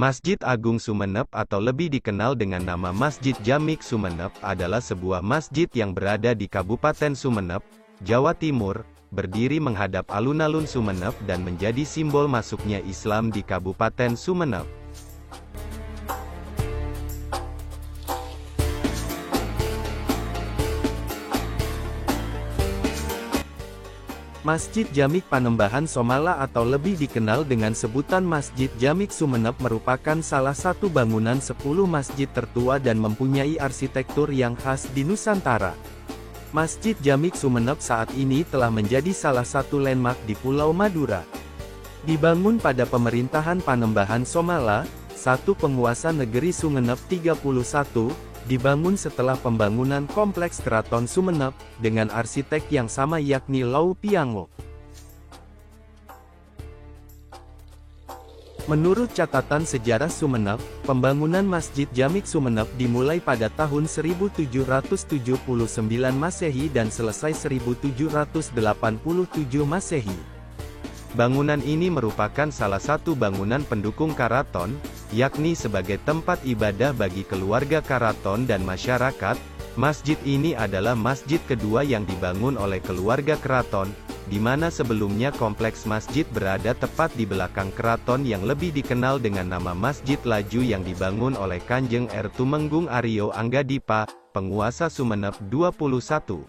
Masjid Agung Sumeneb atau lebih dikenal dengan nama Masjid Jamik Sumeneb adalah sebuah masjid yang berada di Kabupaten Sumeneb, Jawa Timur, berdiri menghadap alun-alun Sumeneb dan menjadi simbol masuknya Islam di Kabupaten Sumeneb. Masjid Jamik Panembahan Somala atau lebih dikenal dengan sebutan Masjid Jamik Sumeneb merupakan salah satu bangunan 10 masjid tertua dan mempunyai arsitektur yang khas di Nusantara. Masjid Jamik Sumeneb saat ini telah menjadi salah satu landmark di Pulau Madura. Dibangun pada pemerintahan Panembahan Somala, satu penguasa negeri Sumeneb 31, dibangun setelah pembangunan kompleks Keraton Sumeneb, dengan arsitek yang sama yakni Lau Piango. Menurut catatan sejarah Sumeneb, pembangunan Masjid Jamik Sumeneb dimulai pada tahun 1779 Masehi dan selesai 1787 Masehi. Bangunan ini merupakan salah satu bangunan pendukung karaton, yakni sebagai tempat ibadah bagi keluarga karaton dan masyarakat. Masjid ini adalah masjid kedua yang dibangun oleh keluarga keraton, di mana sebelumnya kompleks masjid berada tepat di belakang keraton yang lebih dikenal dengan nama Masjid Laju yang dibangun oleh Kanjeng R. Tumenggung Aryo Anggadipa, penguasa Sumeneb 21.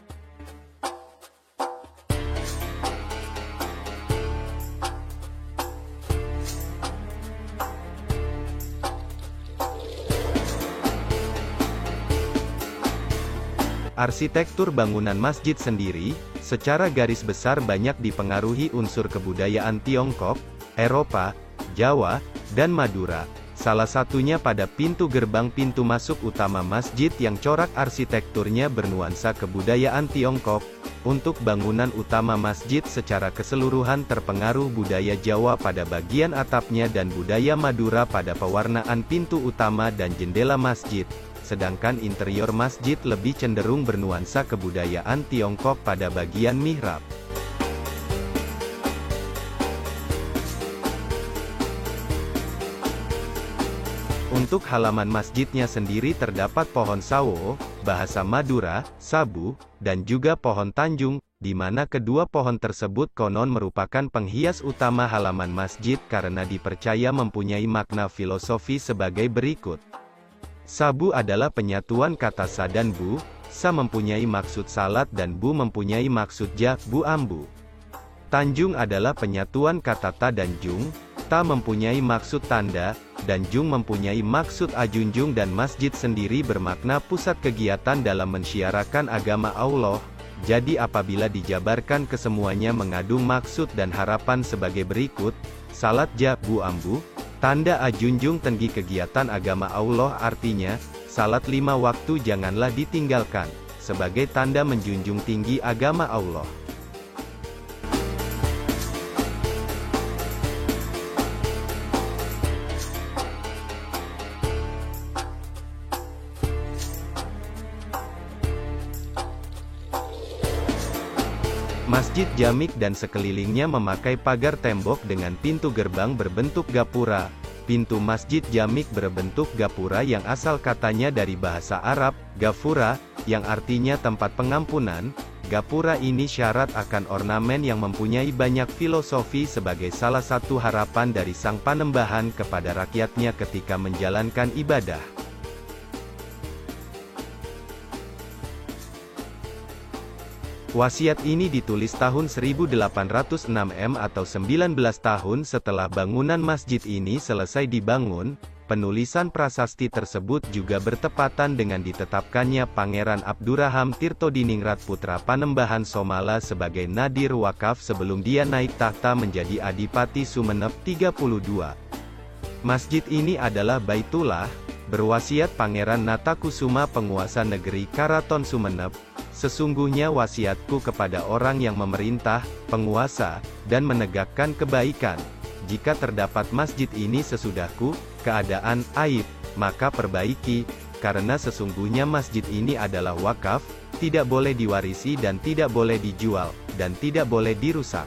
Arsitektur bangunan masjid sendiri, secara garis besar banyak dipengaruhi unsur kebudayaan Tiongkok, Eropa, Jawa, dan Madura. Salah satunya pada pintu gerbang pintu masuk utama masjid yang corak arsitekturnya bernuansa kebudayaan Tiongkok. Untuk bangunan utama masjid secara keseluruhan terpengaruh budaya Jawa pada bagian atapnya dan budaya Madura pada pewarnaan pintu utama dan jendela masjid. Sedangkan interior masjid lebih cenderung bernuansa kebudayaan Tiongkok pada bagian mihrab. Untuk halaman masjidnya sendiri terdapat pohon sawo, bahasa Madura, sabu, dan juga pohon tanjung, di mana kedua pohon tersebut konon merupakan penghias utama halaman masjid karena dipercaya mempunyai makna filosofi sebagai berikut. Sabu adalah penyatuan kata sa dan bu, sa mempunyai maksud salat dan bu mempunyai maksud ja, bu ambu. Tanjung adalah penyatuan kata ta dan jung, ta mempunyai maksud tanda, dan jung mempunyai maksud ajunjung dan masjid sendiri bermakna pusat kegiatan dalam mensyiarakan agama Allah. Jadi apabila dijabarkan kesemuanya mengandung maksud dan harapan sebagai berikut, salat ja, bu ambu, tanda ajunjung tinggi kegiatan agama Allah artinya, salat 5 waktu janganlah ditinggalkan, sebagai tanda menjunjung tinggi agama Allah. Masjid Jamik dan sekelilingnya memakai pagar tembok dengan pintu gerbang berbentuk gapura. Pintu Masjid Jamik berbentuk gapura yang asal katanya dari bahasa Arab, gafura, yang artinya tempat pengampunan. Gapura ini syarat akan ornamen yang mempunyai banyak filosofi sebagai salah satu harapan dari Sang Panembahan kepada rakyatnya ketika menjalankan ibadah. Wasiat ini ditulis tahun 1806 atau 19 tahun setelah bangunan masjid ini selesai dibangun. Penulisan prasasti tersebut juga bertepatan dengan ditetapkannya Pangeran Abdurraham Tirtodiningrat putra Panembahan Somala sebagai Nadir Wakaf sebelum dia naik tahta menjadi Adipati Sumeneb 32. Masjid ini adalah Baitullah, berwasiat Pangeran Natakusuma penguasa negeri Karaton Sumeneb. Sesungguhnya wasiatku kepada orang yang memerintah, penguasa, dan menegakkan kebaikan. Jika terdapat masjid ini sesudahku, keadaan aib, maka perbaiki, karena sesungguhnya masjid ini adalah wakaf, tidak boleh diwarisi dan tidak boleh dijual, dan tidak boleh dirusak.